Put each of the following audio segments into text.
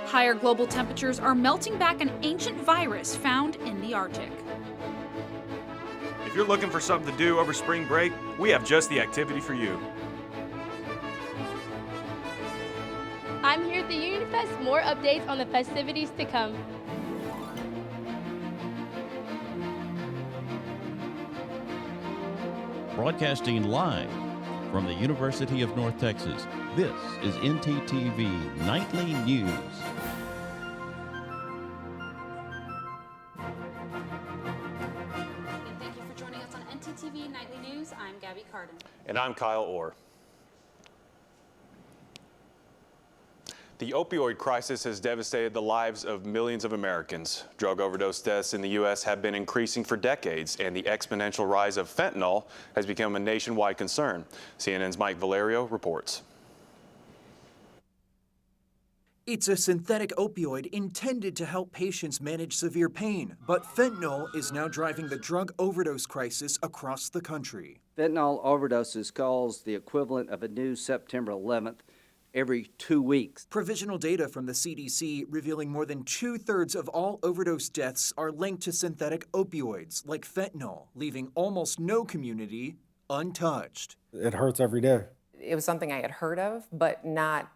Higher global temperatures are melting back an ancient virus found in the Arctic. If you're looking for something to do over spring break, we have just the activity for you. I'm here at the Union Fest. More updates on the festivities to come. Broadcasting live from the University of North Texas, this is ntTV Nightly News. Thank you for joining us on ntTV Nightly News. I'm Gabby Carden. And I'm Kyle Orr. The opioid crisis has devastated the lives of millions of Americans. Drug overdose deaths in the U.S. have been increasing for decades, and the exponential rise of fentanyl has become a nationwide concern. CNN's Mike Valerio reports. It's a synthetic opioid intended to help patients manage severe pain, but fentanyl is now driving the drug overdose crisis across the country. Fentanyl overdoses cause the equivalent of a new September 11th every 2 weeks. Provisional data from the CDC revealing more than 2/3 of all overdose deaths are linked to synthetic opioids like fentanyl, leaving almost no community untouched. It hurts every day. It was something I had heard of, but not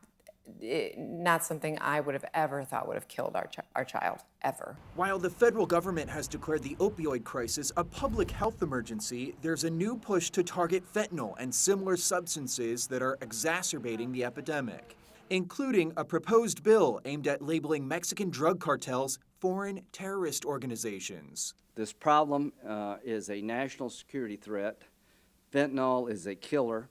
something I would have ever thought would have killed our child, ever. While the federal government has declared the opioid crisis a public health emergency, there's a new push to target fentanyl and similar substances that are exacerbating the epidemic, including a proposed bill aimed at labeling Mexican drug cartels foreign terrorist organizations. This problem is a national security threat. Fentanyl is a killer,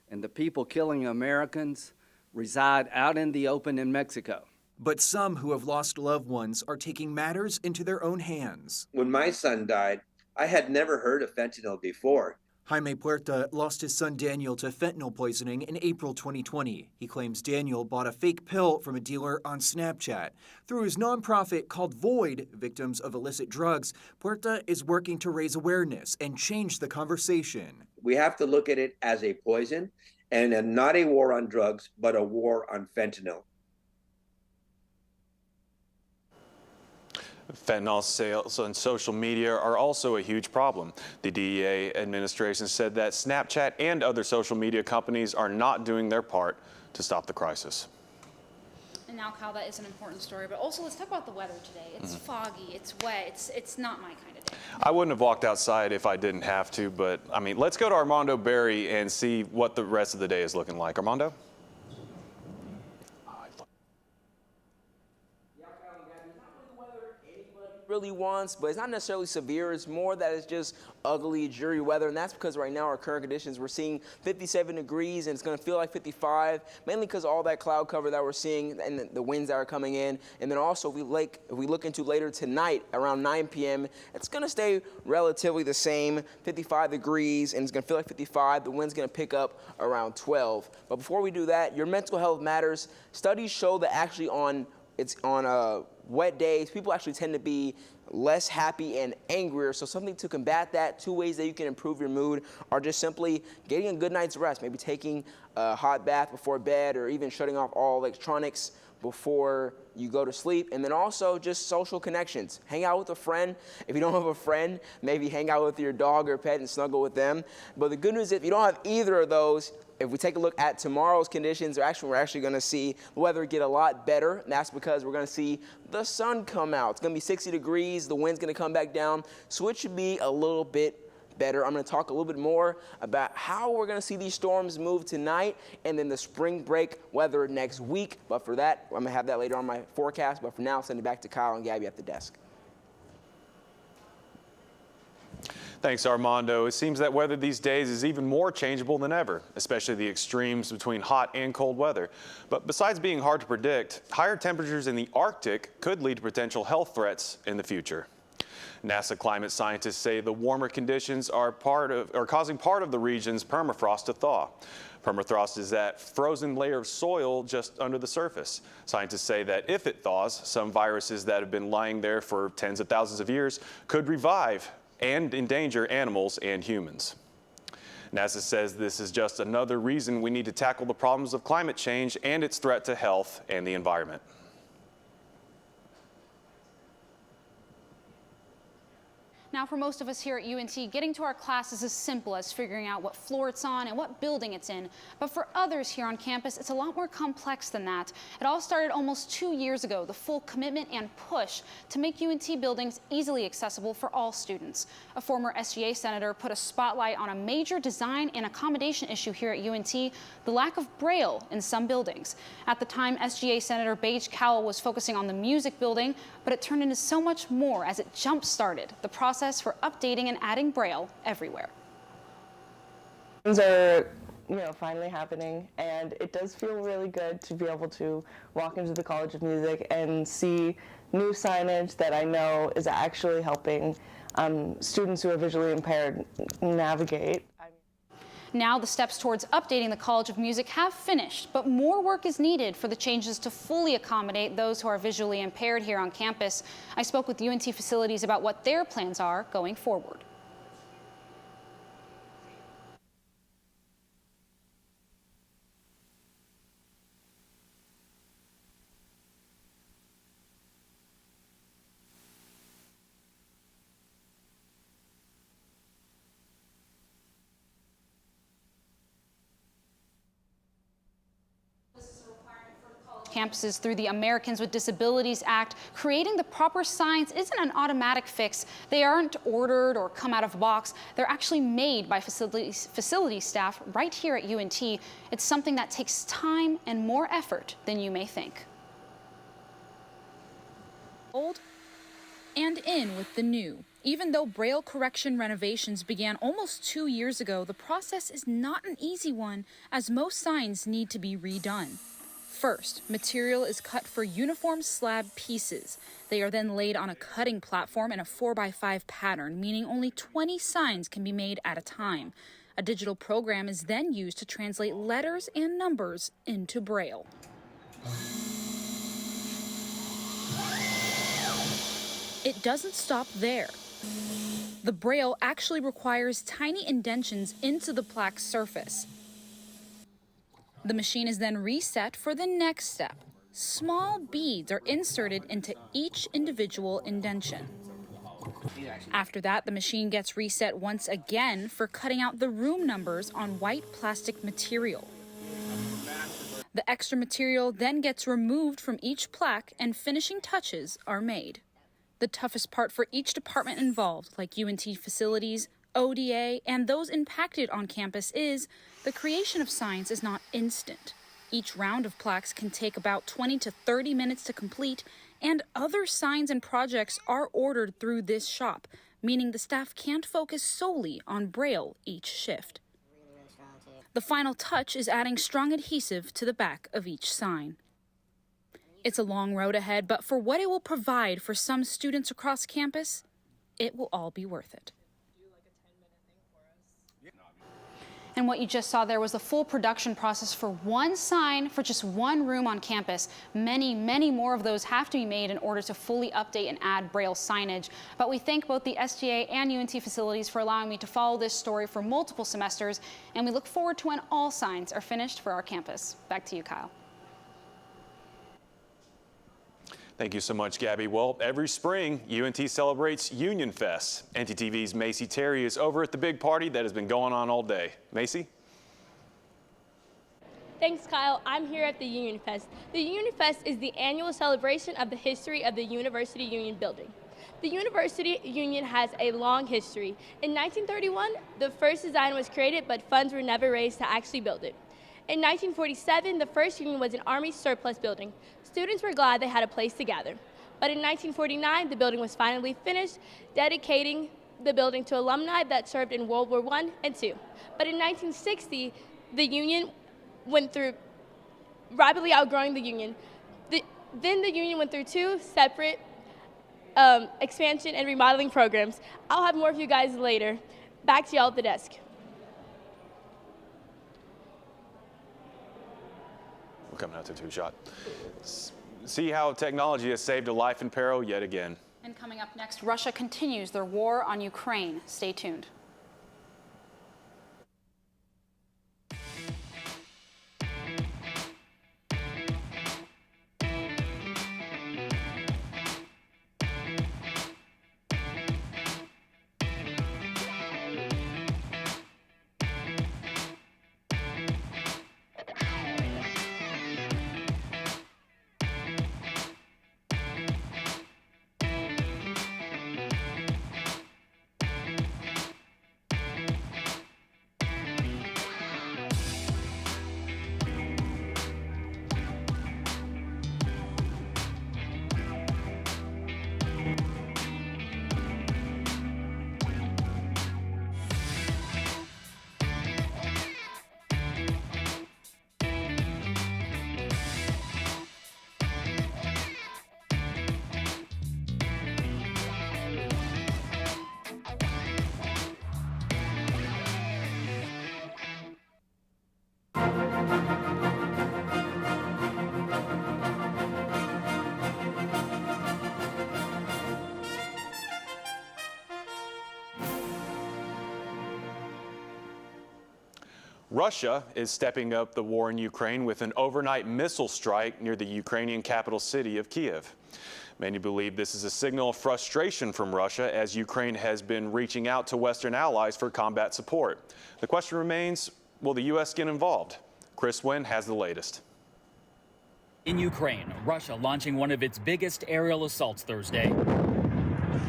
and the people killing Americans reside out in the open in Mexico. But some who have lost loved ones are taking matters into their own hands. When my son died, I had never heard of fentanyl before. Jaime Puerta lost his son Daniel to fentanyl poisoning in April 2020. He claims Daniel bought a fake pill from a dealer on Snapchat. Through his nonprofit called Void, Victims of Illicit Drugs, Puerta is working to raise awareness and change the conversation. We have to look at it as a poison and not a war on drugs, but a war on fentanyl. Fentanyl sales on social media are also a huge problem. The DEA administration said that Snapchat and other social media companies are not doing their part to stop the crisis. And now, Kyle, that is an important story, but also let's talk about the weather today. It's foggy, it's wet, it's not my kind of day. I wouldn't have walked outside if I didn't have to, but I mean, let's go to Armando Berry and see what the rest of the day is looking like. Armando? Really wants, but it's not necessarily severe. It's more that it's just ugly, dreary weather, and that's because right now our current conditions, we're seeing 57 degrees, and it's going to feel like 55, mainly because of all that cloud cover that we're seeing and the winds that are coming in. And then also, if we look into later tonight, around 9 p.m., it's going to stay relatively the same, 55 degrees, and it's going to feel like 55. The wind's going to pick up around 12. But before we do that, your mental health matters. Studies show that actually on wet days, people actually tend to be less happy and angrier. So something to combat that, 2 ways that you can improve your mood are just simply getting a good night's rest, maybe taking a hot bath before bed, or even shutting off all electronics before you go to sleep. And then also just social connections. Hang out with a friend. If you don't have a friend, maybe hang out with your dog or pet and snuggle with them. But the good news is if you don't have either of those, if we take a look at tomorrow's conditions, we're actually going to see the weather get a lot better, and that's because we're going to see the sun come out. It's going to be 60 degrees, the wind's going to come back down, so it should be a little bit better. I'm going to talk a little bit more about how we're going to see these storms move tonight and then the spring break weather next week. But for that, I'm going to have that later on my forecast. But for now, I'll send it back to Kyle and Gabby at the desk. Thanks, Armando. It seems that weather these days is even more changeable than ever, especially the extremes between hot and cold weather. But besides being hard to predict, higher temperatures in the Arctic could lead to potential health threats in the future. NASA climate scientists say the warmer conditions are causing part of the region's permafrost to thaw. Permafrost is that frozen layer of soil just under the surface. Scientists say that if it thaws, some viruses that have been lying there for tens of thousands of years could revive and endanger animals and humans. NASA says this is just another reason we need to tackle the problems of climate change and its threat to health and the environment. Now, for most of us here at UNT, getting to our class is as simple as figuring out what floor it's on and what building it's in. But for others here on campus, it's a lot more complex than that. It all started almost 2 years ago, the full commitment and push to make UNT buildings easily accessible for all students. A former SGA senator put a spotlight on a major design and accommodation issue here at UNT, the lack of Braille in some buildings. At the time, SGA Senator Paige Cowell was focusing on the music building, but it turned into so much more as it jump-started the process for updating and adding Braille everywhere. Things are, finally happening, and it does feel really good to be able to walk into the College of Music and see new signage that I know is actually helping students who are visually impaired navigate. Now the steps towards updating the College of Music have finished, but more work is needed for the changes to fully accommodate those who are visually impaired here on campus. I spoke with UNT Facilities about what their plans are going forward. Campuses through the Americans with Disabilities Act. Creating the proper signs isn't an automatic fix. They aren't ordered or come out of a box. They're actually made by facility staff right here at UNT. It's something that takes time and more effort than you may think. Old and in with the new. Even though Braille correction renovations began almost 2 years ago, the process is not an easy one, as most signs need to be redone. First, material is cut for uniform slab pieces. They are then laid on a cutting platform in a 4x5 pattern, meaning only 20 signs can be made at a time. A digital program is then used to translate letters and numbers into Braille. It doesn't stop there. The Braille actually requires tiny indentions into the plaque surface. The machine is then reset for the next step. Small beads are inserted into each individual indention. After that, the machine gets reset once again for cutting out the room numbers on white plastic material. The extra material then gets removed from each plaque and finishing touches are made. The toughest part for each department involved, like UNT Facilities, ODA, and those impacted on campus, is the creation of signs is not instant. Each round of plaques can take about 20 to 30 minutes to complete, and other signs and projects are ordered through this shop, meaning the staff can't focus solely on Braille each shift. The final touch is adding strong adhesive to the back of each sign. It's a long road ahead, but for what it will provide for some students across campus, it will all be worth it. And what you just saw there was the full production process for one sign for just one room on campus. Many, many more of those have to be made in order to fully update and add Braille signage. But we thank both the SGA and UNT Facilities for allowing me to follow this story for multiple semesters, and we look forward to when all signs are finished for our campus. Back to you, Kyle. Thank you so much, Gabby. Well, every spring, UNT celebrates Union Fest. ntTV's Macy Terry is over at the big party that has been going on all day. Macy? Thanks, Kyle. I'm here at the Union Fest. The Union Fest is the annual celebration of the history of the University Union building. The University Union has a long history. In 1931, the first design was created, but funds were never raised to actually build it. In 1947, the first union was an Army surplus building. Students were glad they had a place to gather. But in 1949, the building was finally finished, dedicating the building to alumni that served in World War I and II. But in 1960, the union went through, rapidly outgrowing the union. Then the union went through two separate expansion and remodeling programs. I'll have more of you guys later. Back to y'all at the desk. We're coming out to two-shot. See how technology has saved a life in peril yet again. And coming up next, Russia continues their war on Ukraine. Stay tuned. Russia is stepping up the war in Ukraine with an overnight missile strike near the Ukrainian capital city of Kiev. Many believe this is a signal of frustration from Russia as Ukraine has been reaching out to Western allies for combat support. The question remains, will the U.S. get involved? Chris Wynn has the latest. In Ukraine, Russia launching one of its biggest aerial assaults Thursday.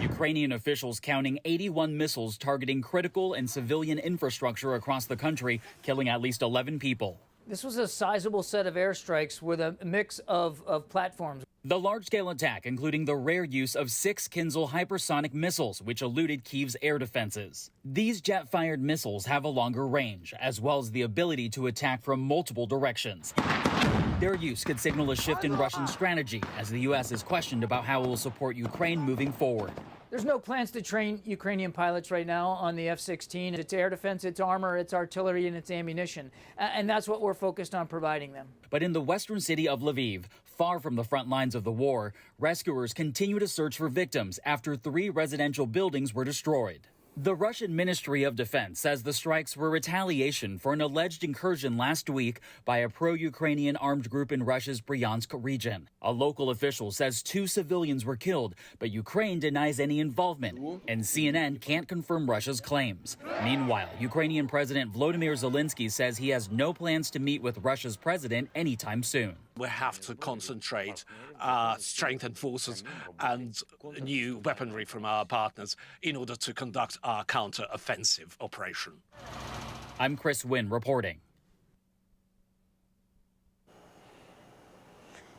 Ukrainian officials counting 81 missiles targeting critical and civilian infrastructure across the country, killing at least 11 people. This was a sizable set of airstrikes with a mix of platforms. The large-scale attack, including the rare use of 6 Kinzhal hypersonic missiles, which eluded Kyiv's air defenses. These jet-fired missiles have a longer range, as well as the ability to attack from multiple directions. Their use could signal a shift in Russian strategy, as the U.S. is questioned about how it will support Ukraine moving forward. There's no plans to train Ukrainian pilots right now on the F-16. It's air defense, it's armor, it's artillery, and it's ammunition. And that's what we're focused on providing them. But in the western city of Lviv, far from the front lines of the war, rescuers continue to search for victims after 3 residential buildings were destroyed. The Russian Ministry of Defense says the strikes were retaliation for an alleged incursion last week by a pro-Ukrainian armed group in Russia's Bryansk region. A local official says 2 civilians were killed, but Ukraine denies any involvement, and CNN can't confirm Russia's claims. Meanwhile, Ukrainian President Volodymyr Zelensky says he has no plans to meet with Russia's president anytime soon. We have to concentrate, strengthen forces and new weaponry from our partners in order to conduct our counter-offensive operation. I'm Chris Wynn reporting.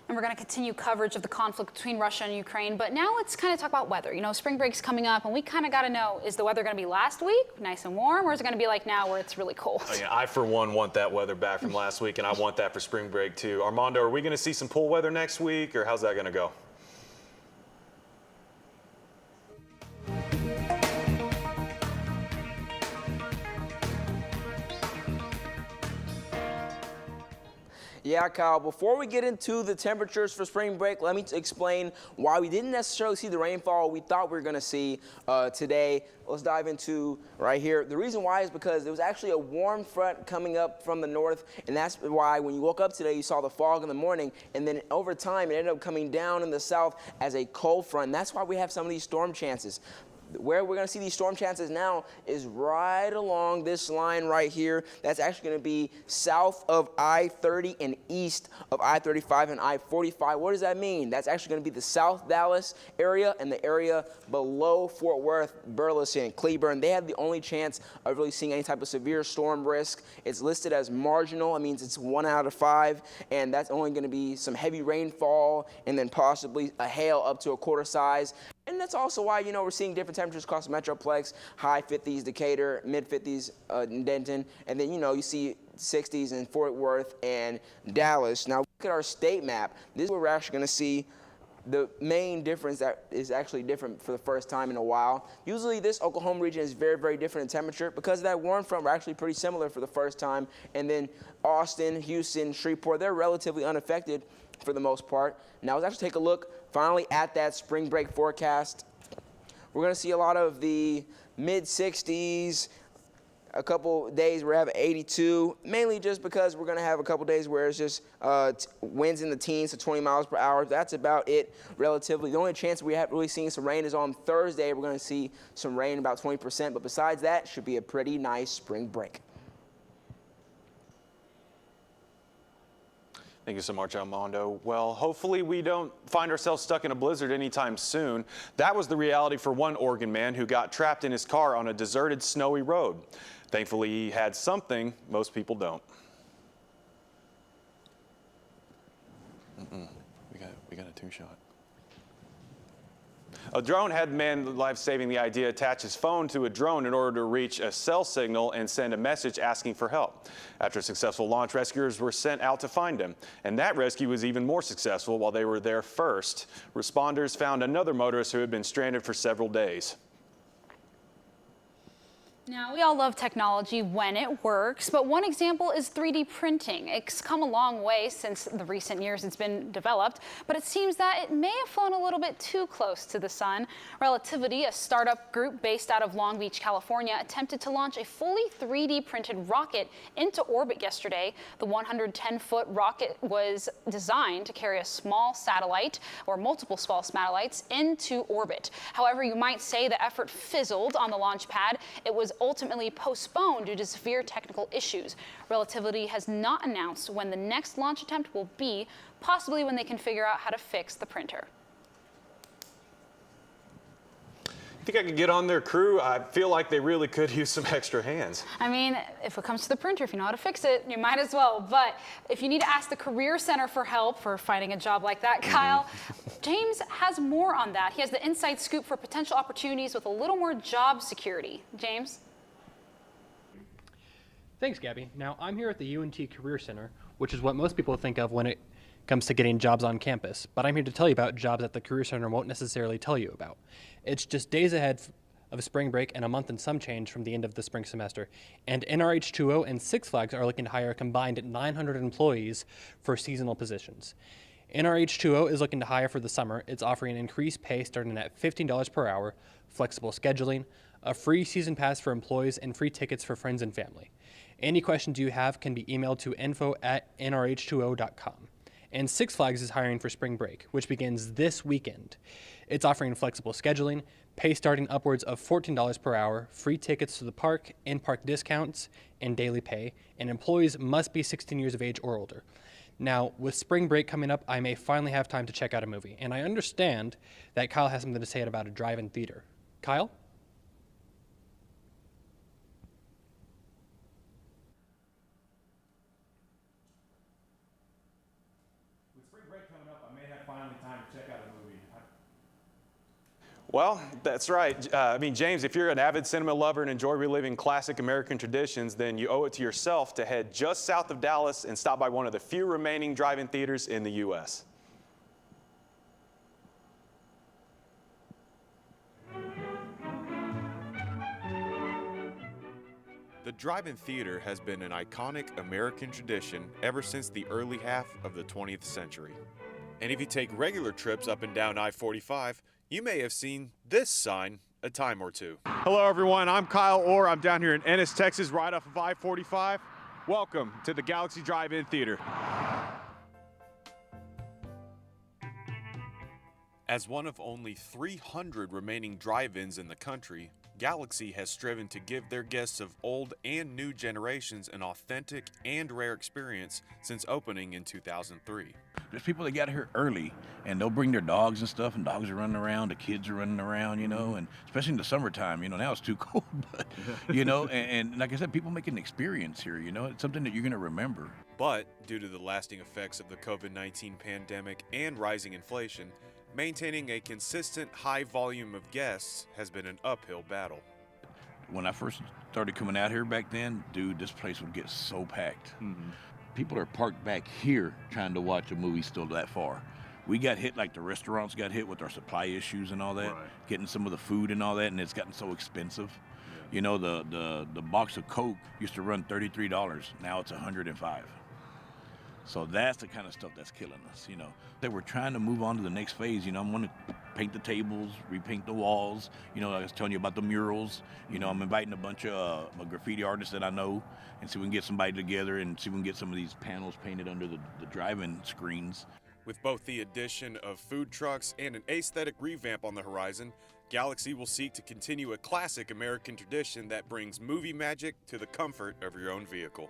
And we're going to continue coverage of the conflict between Russia and Ukraine. But now let's kind of talk about weather. You know, spring break's coming up, and we kind of got to know, is the weather going to be last week, nice and warm, or is it going to be like now where it's really cold? Oh, yeah, I, for one, want that weather back from last week, and I want that for spring break, too. Armando, are we going to see some pool weather next week, or how's that going to go? Yeah, Kyle, before we get into the temperatures for spring break, let me explain why we didn't necessarily see the rainfall we thought we were going to see today. Let's dive into right here. The reason why is because there was actually a warm front coming up from the north, and that's why when you woke up today, you saw the fog in the morning, and then over time, it ended up coming down in the south as a cold front, and that's why we have some of these storm chances. Where we're going to see these storm chances now is right along this line right here. That's actually going to be south of I-30 and east of I-35 and I-45. What does that mean? That's actually going to be the South Dallas area and the area below Fort Worth, Burleson, Cleburne. They have the only chance of really seeing any type of severe storm risk. It's listed as marginal. It means it's 1 out of 5, and that's only going to be some heavy rainfall and then possibly a hail up to a quarter size. And that's also why, you know, we're seeing different temperatures across the Metroplex, high 50s Decatur, mid 50s in Denton, and then, you know, you see 60s in Fort Worth and Dallas. Now, look at our state map. This is where we're actually going to see the main difference that is actually different for the first time in a while. Usually this Oklahoma region is very, very different in temperature. Because of that warm front, we're actually pretty similar for the first time. And then Austin, Houston, Shreveport, they're relatively unaffected for the most part. Now let's actually take a look finally at that spring break forecast. We're going to see a lot of the mid 60s, a couple days where we have 82, mainly just because we're going to have a couple days where it's just winds in the teens to 20 miles per hour. That's about it relatively. The only chance we have really seeing some rain is on Thursday. We're going to see some rain, about 20%, but besides that, should be a pretty nice spring break. Thank you so much, Armando. Well, hopefully we don't find ourselves stuck in a blizzard anytime soon. That was the reality for one Oregon man who got trapped in his car on a deserted, snowy road. Thankfully, he had something most people don't. We got a two-shot. A drone had man life-saving the idea to attach his phone to a drone in order to reach a cell signal and send a message asking for help. After a successful launch, rescuers were sent out to find him. And that rescue was even more successful while they were there first. Responders found another motorist who had been stranded for several days. Now, we all love technology when it works, but one example is 3D printing. It's come a long way since the recent years it's been developed, but it seems that it may have flown a little bit too close to the sun. Relativity, a startup group based out of Long Beach, California, attempted to launch a fully 3D printed rocket into orbit yesterday. The 110-foot rocket was designed to carry a small satellite or multiple small satellites into orbit. However, you might say the effort fizzled on the launch pad. It was ultimately postponed due to severe technical issues. Relativity has not announced when the next launch attempt will be, possibly when they can figure out how to fix the printer. You think I could get on their crew? I feel like they really could use some extra hands. I mean, if it comes to the printer, if you know how to fix it, you might as well. But if you need to ask the Career Center for help for finding a job like that, Kyle, James has more on that. He has the inside scoop for potential opportunities with a little more job security. James? Thanks, Gabby. Now, I'm here at the UNT Career Center, which is what most people think of when it comes to getting jobs on campus. But I'm here to tell you about jobs that the Career Center won't necessarily tell you about. It's just days ahead of spring break and a month and some change from the end of the spring semester. And NRH2O and Six Flags are looking to hire a combined 900 employees for seasonal positions. NRH2O is looking to hire for the summer. It's offering increased pay starting at $15 per hour, flexible scheduling, a free season pass for employees, and free tickets for friends and family. Any questions you have can be emailed to info@nrh2o.com. And Six Flags is hiring for spring break, which begins this weekend. It's offering flexible scheduling, pay starting upwards of $14 per hour, free tickets to the park, in-park discounts, and daily pay, and employees must be 16 years of age or older. Now, with spring break coming up, I may finally have time to check out a movie, and I understand that Kyle has something to say about a drive-in theater. Kyle? Well, that's right. I mean, James, if you're an avid cinema lover and enjoy reliving classic American traditions, then you owe it to yourself to head just south of Dallas and stop by one of the few remaining drive-in theaters in the U.S. The drive-in theater has been an iconic American tradition ever since the early half of the 20th century. And if you take regular trips up and down I-45, you may have seen this sign a time or two. Hello everyone, I'm Kyle Orr. I'm down here in Ennis, Texas, right off of I-45. Welcome to the Galaxy Drive-In Theater. As one of only 300 remaining drive-ins in the country, Galaxy has striven to give their guests of old and new generations an authentic and rare experience since opening in 2003. There's people that get here early, and they'll bring their dogs and stuff, and dogs are running around, the kids are running around, you know, and especially in the summertime, you know, now it's too cold, but, you know, and like I said, people make an experience here, you know, it's something that you're going to remember. But due to the lasting effects of the COVID-19 pandemic and rising inflation, maintaining a consistent high volume of guests has been an uphill battle. When I first started coming out here back then, dude, this place would get so packed. People are parked back here trying to watch a movie still that far. We got hit like the restaurants got hit with our supply issues and all that, getting some of the food and all that, and it's gotten so expensive. You know, the box of Coke used to run $33. Now it's $105. So that's the kind of stuff that's killing us, you know. They were trying to move on to the next phase, you know. I'm going to paint the tables, repaint the walls, you know, like I was telling you about the murals. You know, I'm inviting a bunch of graffiti artists that I know and see if we can get somebody together and see if we can get some of these panels painted under the drive-in screens. With both the addition of food trucks and an aesthetic revamp on the horizon, Galaxy will seek to continue a classic American tradition that brings movie magic to the comfort of your own vehicle.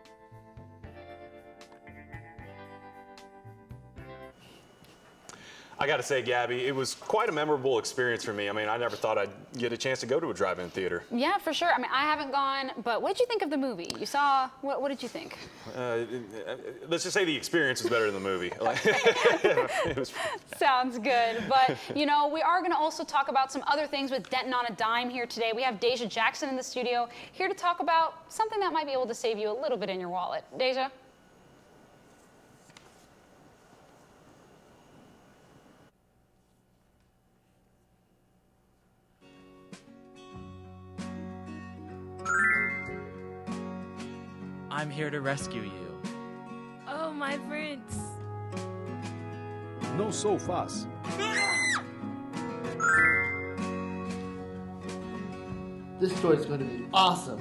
I gotta say, Gabby, it was quite a memorable experience for me. I mean, I never thought I'd get a chance to go to a drive-in theater. Yeah, for sure. I mean, I haven't gone, but what did you think of the movie? You saw, what did you think? Let's just say the experience was better than the movie. It was... Sounds good. But, you know, we are gonna also talk about some other things with Denton on a Dime here today. We have Deja Jackson in the studio here to talk about something that might be able to save you a little bit in your wallet. Deja? I'm here to rescue you. Oh, my prince. No so fast. This story is going to be awesome.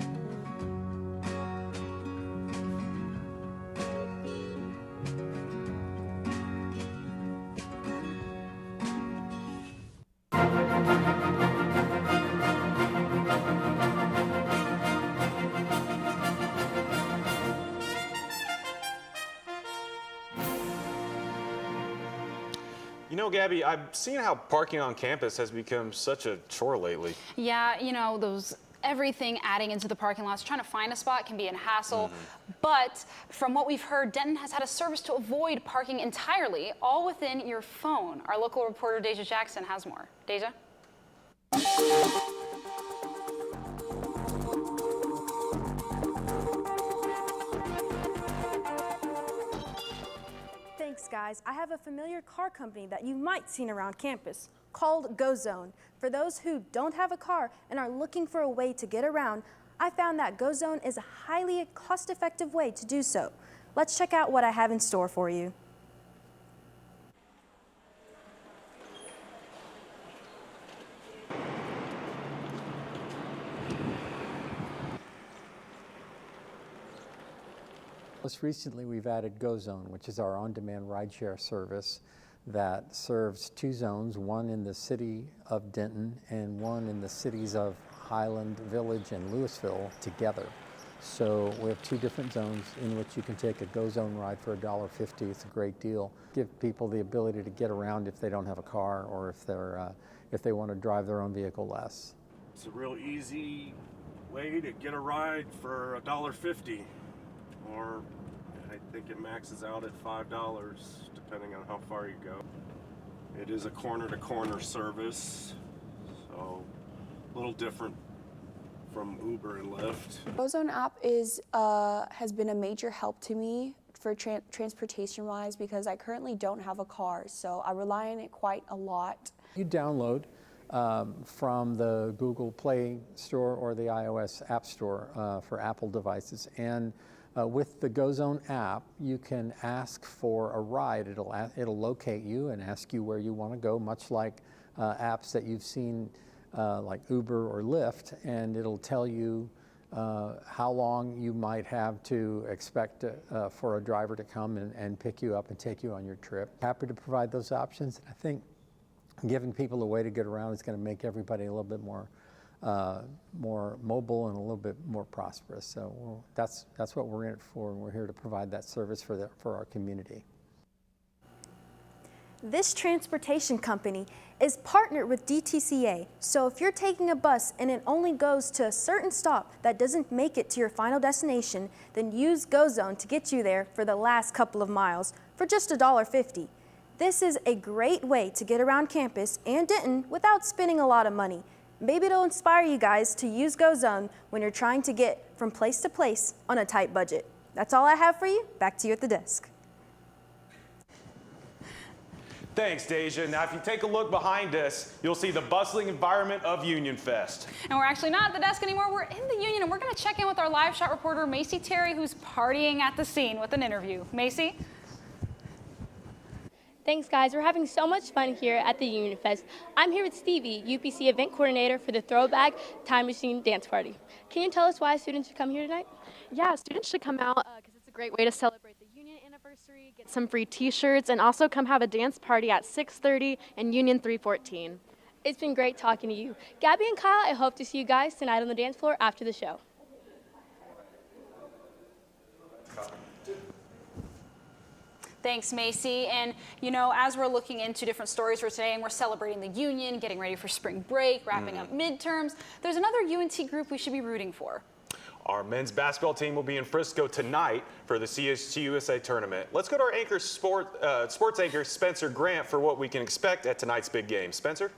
You know, Gabby, I've seen how parking on campus has become such a chore lately. Yeah, you know, those everything adding into the parking lots, trying to find a spot can be a hassle. But from what we've heard, Denton has had a service to avoid parking entirely, all within your phone. Our local reporter, Deja Jackson, has more. Deja? Thanks, guys. I have a familiar car company that you might seen around campus called GoZone. For those who don't have a car and are looking for a way to get around, I found that GoZone is a highly cost-effective way to do so. Let's check out what I have in store for you. Most recently, we've added GoZone, which is our on-demand rideshare service that serves two zones, one in the city of Denton and one in the cities of Highland Village and Louisville together. So we have two different zones in which you can take a GoZone ride for $1.50. It's a great deal. Give people the ability to get around if they don't have a car or if they want to drive their own vehicle less. It's a real easy way to get a ride for $1.50, or I think it maxes out at $5 depending on how far you go. It is a corner-to-corner service, so a little different from Uber and Lyft. GoZone app has been a major help to me for transportation-wise because I currently don't have a car, so I rely on it quite a lot. You download from the Google Play Store or the iOS App Store for Apple devices, and with the GoZone app, you can ask for a ride. It'll locate you and ask you where you want to go, much like apps that you've seen like Uber or Lyft, and it'll tell you how long you might have to expect for a driver to come and pick you up and take you on your trip. Happy to provide those options. I think giving people a way to get around is going to make everybody a little bit more mobile and a little bit more prosperous. So that's what we're in it for, and we're here to provide that service for our community. This transportation company is partnered with DTCA, so if you're taking a bus and it only goes to a certain stop that doesn't make it to your final destination, then use GoZone to get you there for the last couple of miles for just $1.50. This is a great way to get around campus and Denton without spending a lot of money. Maybe it'll inspire you guys to use GoZone when you're trying to get from place to place on a tight budget. That's all I have for you. Back to you at the desk. Thanks, Deja. Now, if you take a look behind us, you'll see the bustling environment of Union Fest. And we're actually not at the desk anymore. We're in the Union, and we're going to check in with our live shot reporter, Macy Terry, who's partying at the scene with an interview. Macy? Thanks, guys. We're having so much fun here at the Union Fest. I'm here with Stevie, UPC event coordinator for the Throwback Time Machine Dance Party. Can you tell us why students should come here tonight? Yeah, students should come out because it's a great way to celebrate the Union anniversary, get some free t-shirts, and also come have a dance party at 6:30 and Union 314. It's been great talking to you. Gabby and Kyle, I hope to see you guys tonight on the dance floor after the show. Thanks, Macy. And, you know, as we're looking into different stories for today and we're celebrating the Union, getting ready for spring break, wrapping up midterms, there's another UNT group we should be rooting for. Our men's basketball team will be in Frisco tonight for the CSG USA tournament. Let's go to our sports anchor, Spencer Grant, for what we can expect at tonight's big game. Spencer?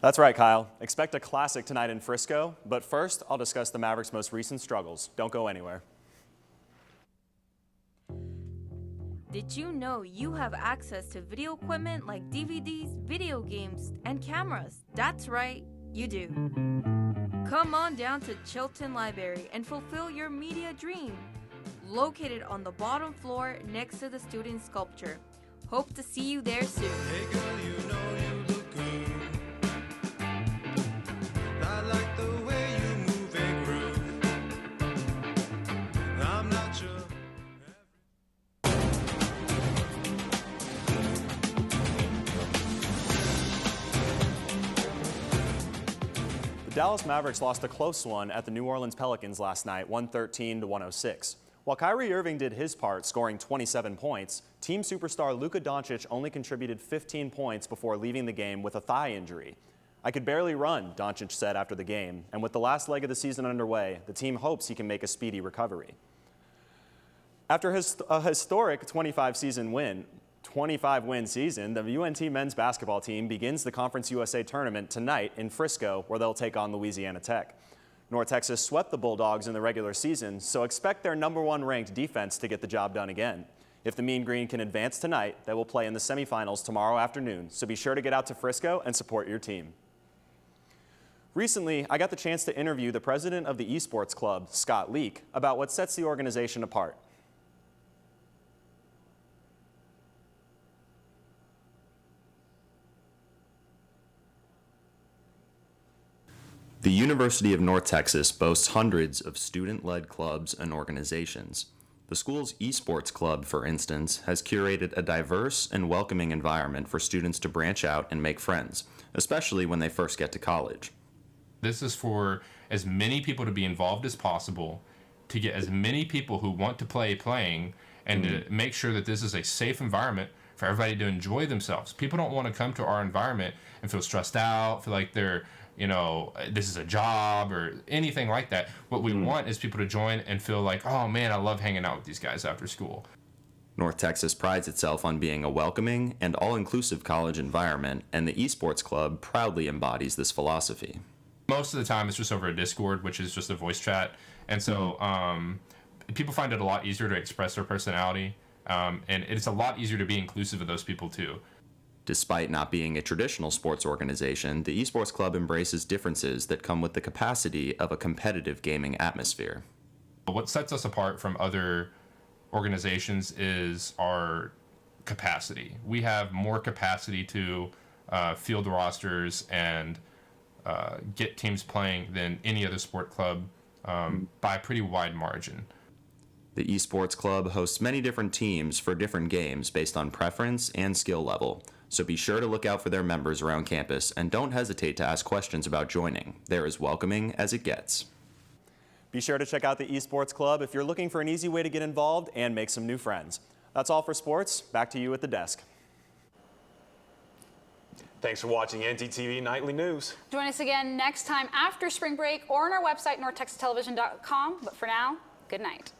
That's right, Kyle. Expect a classic tonight in Frisco, but first I'll discuss the Mavericks' most recent struggles. Don't go anywhere. Did you know you have access to video equipment like DVDs, video games, and cameras? That's right. you do. Come on down to Chilton Library and fulfill your media dream. Located on the bottom floor next to the student sculpture. Hope to see you there soon. Hey girl, you know you look good. I like the way you move and groove. I'm not sure. The Dallas Mavericks lost a close one at the New Orleans Pelicans last night, 113 to 106. While Kyrie Irving did his part, scoring 27 points, team superstar Luka Doncic only contributed 15 points before leaving the game with a thigh injury. "I could barely run," Doncic said after the game, and with the last leg of the season underway, the team hopes he can make a speedy recovery. After a historic 25-win season, the UNT men's basketball team begins the Conference USA tournament tonight in Frisco, where they'll take on Louisiana Tech. North Texas swept the Bulldogs in the regular season, so expect their #1 ranked defense to get the job done again. If the Mean Green can advance tonight, they will play in the semifinals tomorrow afternoon, so be sure to get out to Frisco and support your team. Recently, I got the chance to interview the president of the Esports Club, Scott Leak, about what sets the organization apart. The University of North Texas boasts hundreds of student-led clubs and organizations. The school's Esports Club, for instance, has curated a diverse and welcoming environment for students to branch out and make friends, especially when they first get to college. This is for as many people to be involved as possible, to get as many people who want to play playing, and to make sure that this is a safe environment for everybody to enjoy themselves. People don't want to come to our environment and feel stressed out, feel like they're, this is a job or anything like that. What we want is people to join and feel like, oh man, I love hanging out with these guys after school. North Texas prides itself on being a welcoming and all-inclusive college environment, and the Esports Club proudly embodies this philosophy. Most of the time it's just over a Discord, which is just a voice chat. And so people find it a lot easier to express their personality. And it's a lot easier to be inclusive of those people too. Despite not being a traditional sports organization, the Esports Club embraces differences that come with the capacity of a competitive gaming atmosphere. What sets us apart from other organizations is our capacity. We have more capacity to field rosters and get teams playing than any other sport club by a pretty wide margin. The Esports Club hosts many different teams for different games based on preference and skill level, so be sure to look out for their members around campus and don't hesitate to ask questions about joining. They're as welcoming as it gets. Be sure to check out the Esports Club if you're looking for an easy way to get involved and make some new friends. That's all for sports. Back to you at the desk. Thanks for watching ntTV Nightly News. Join us again next time after spring break or on our website, northtexastelevision.com. But for now, good night.